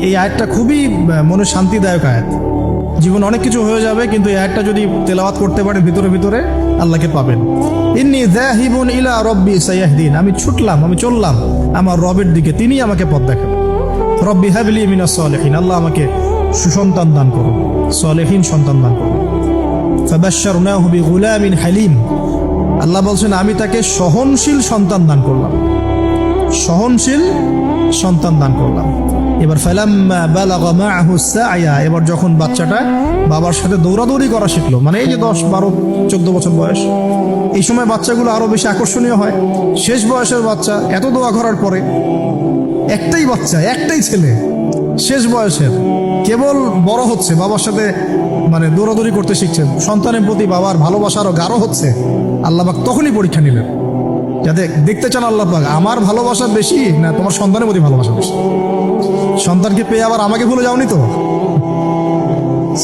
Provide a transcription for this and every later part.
এই আয়াতটা খুবই মনে শান্তিদায়ক আয়াত। জীবন অনেক কিছু হয়ে যাবে, কিন্তু এই আয়াতটা যদি তেলাওয়াত করতে পারে ভিতরে ভিতরে আল্লাহকে পাবেন। ইন্নী যাহিবুন ইলা রব্বি সায়াহদিন, আমি ছুটলাম, আমি চললাম আমার রবের দিকে, তিনি আমাকে পথ দেখাবেন। রব্বি হাবলি মিনাস সালিহিন, আল্লাহ আমাকে সুসন্তান দান করুন, সালেহিন সন্তান দান করুন। ফাবাশশারনাহু বিগুলামিন হালিম, আল্লাহ বলছেন আমি তাকে সহনশীল সন্তান দান করলাম, সহনশীল সন্তান দান করলাম। এবার ফালাম্মা বালাগা মাআহু সা'য়া, এবার যখন বাচ্চাটা বাবার সাথে দৌড়াদৌড়ি করা শিখলো, মানে এই যে 10, 12, 14 বছর বয়স, এই সময় বাচ্চাগুলো আরো বেশি আকর্ষণীয় হয়। শেষ বয়সের বাচ্চা, এত দোয়া করার পরে একটাই বাচ্চা, একটাই ছেলে, শেষ বয়সের, কেবল বড় হচ্ছে, বাবার সাথে মানে দৌড়াদৌড়ি করতে শিখছে, সন্তানের প্রতি বাবার ভালোবাসা আরো গাঢ় হচ্ছে। আল্লাহ পাক তখনই পরীক্ষা নিলেন, যাতে দেখতে চান আল্লাহ পাক আমার ভালোবাসা বেশি না তোমার সন্তানের প্রতি ভালোবাসা বেশি। সন্তানকে পেয়ে আবার আমাকে ভুলে যাওনি তো?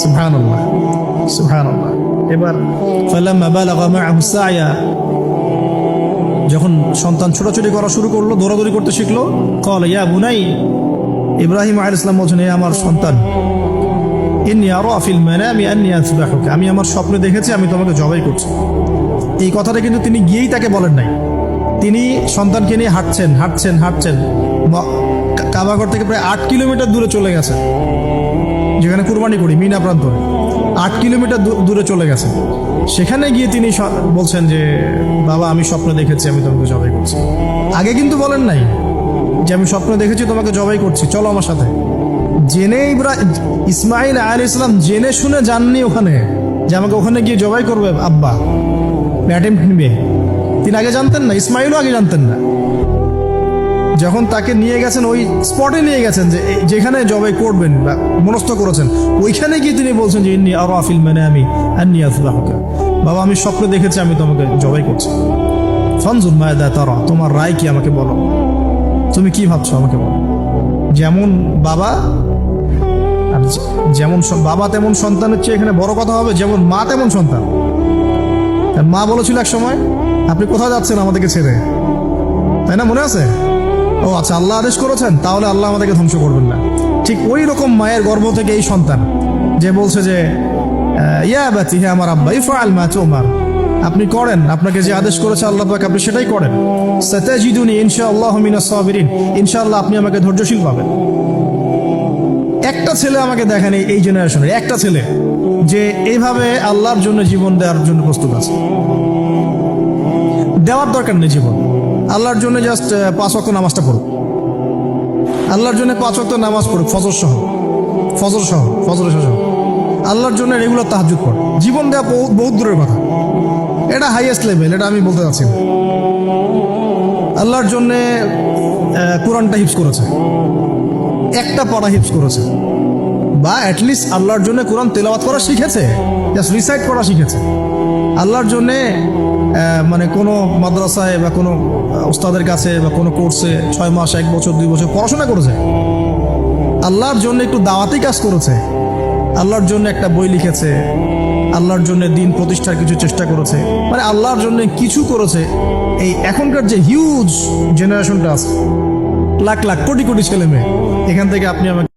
সুবহানাল্লাহ, সুবহানাল্লাহ। এবার ফালাম্মা বালাগা মাআহু সা'য়া, যখন সন্তান ছোটাছুটি করা শুরু করলো, দৌড়াদৌড়ি করতে শিখলো, ক্বালা ইয়া বুনাই, ইব্রাহিম আলাইহিস সালাম বলছেন হে আমার সন্তান, ইন্নী আরা ফিল মানামি আন্নী আযবাহুকা, আমি আমার স্বপ্নে দেখেছি আমি তোমাকে জবাই করছি। এই কথাটা কিন্তু তিনি গিয়েই তাকে বলেন নাই, তিনি সন্তানকে নিয়ে হাঁটছেন হাঁটছেন হাঁটছেন, কাবাঘর থেকে প্রায় 8 কিলোমিটার দূরে চলে গেছে, যেখানে কুরবানি করি মিনা প্রান্তরে 8 কিলোমিটার দূরে চলে গেছে। সেখানে গিয়ে তিনি বলছেন যে বাবা আমি স্বপ্নে দেখেছি আমি তোমাকে জবাই করছি। আগে কিন্তু বলেন নাই যে আমি স্বপ্নে দেখেছি তোমাকে জবাই করছি, চলো আমার সাথে। জেনে ইসমাইল আলাইহিস সালাম জেনে শুনে যাননি ওখানে যে আমাকে ওখানে গিয়ে জবাই করবে আব্বা, অ্যাটেম্প্ট নিবে। তিনি আগে জানতেন না, ইসমাইলও আগে জানতেন না। যখন তাকে নিয়ে গেছেন, ওই স্পটে নিয়ে গেছেন যে যেখানে জবাই করবেন বা মনস্থ করেছেন, ওইখানে গিয়ে তিনি বলছেন যে ইন্নী আরা ফিল মানামি আন্নী আযবাহুকা, বাবা আমি স্বপ্নে দেখেছি আমি তোমাকে জবাই করছি। ফানজুর মাযা তারা, তোমার রায় কি আমাকে বলো, তুমি কি ভাবছো আমাকে বলো। যেমন বাবা আর যেমন বাবা তেমন সন্তানের চেয়ে এখানে বড় কথা হবে, যেমন মা তেমন সন্তান। মা বলেছিল এক সময় আপনি কোথাও যাচ্ছেন আমাদেরকে ছেড়ে, তাই না, মনে আছে? ও আচ্ছা, আল্লাহ আদেশ করেছেন, তাহলে আল্লাহ আমাদেরকে ধ্বংস করবেন না। ঠিক ওই রকম মায়ের গর্ভ থেকে এই সন্তান যে বলছে যে ইয়া বাতি, হে আমার আব্বা, ইফআল মা তুমার, আপনি করেন, আপনাকে যে আদেশ করেছে আল্লাহ পাক আপনি সেটাই করেন। সাতাজিদুনি ইনশাআল্লাহু মিনাস সাবিরিন, ইনশাআল্লাহ আপনি আমাকে ধৈর্যশীল পাবেন। একটা ছেলে আমাকে দেখেন এই জেনারেশনের, একটা ছেলে যে এইভাবে আল্লাহর জন্য জীবন দেওয়ার জন্য প্রস্তুত আছে। দেওয়ার দরকার নেই জীবন, আল্লাহর জন্য জাস্ট 5 ওয়াক্ত নামাজটা পড়ুক, আল্লাহর জন্য 5 ওয়াক্ত নামাজ পড়ুক, ফজর সহ, আল্লাহর জন্য রেগুলার তাহাজ্জুদ পড়ে। জীবন দেওয়া বহুত দূরের কথা, এটা হাইয়েস্ট লেভেল, এটা আমি বলতে চাচ্ছি না। আল্লাহর জন্য কোরআনটা হিফজ করেছে, একটা পড়া হিফজ করেছে, বা অ্যাটলিস্ট আল্লাহর জন্য কোরআন তেলাওয়াত করা শিখেছে, জাস্ট রিসাইট করা শিখেছে। আল্লাহর জন্যে মানে কোনো মাদ্রাসায় বা কোনো ওস্তাদের কাছে বা কোনো কোর্সে 6 মাস, 1 বছর, 2 বছর পড়াশোনা করেছে। আল্লাহর জন্য একটু দাওয়াতি কাজ করেছে, আল্লাহর জন্য একটা বই লিখেছে, আল্লাহর জন্য দিন প্রতিষ্ঠার কিছু চেষ্টা করেছে, মানে আল্লাহর জন্য কিছু করেছে। এই এখনকার যে হিউজ জেনারেশনটা আছে, লাখ লাখ কোটি কোটি ছেলে মেয়ে, এখান থেকে আপনি আমাকে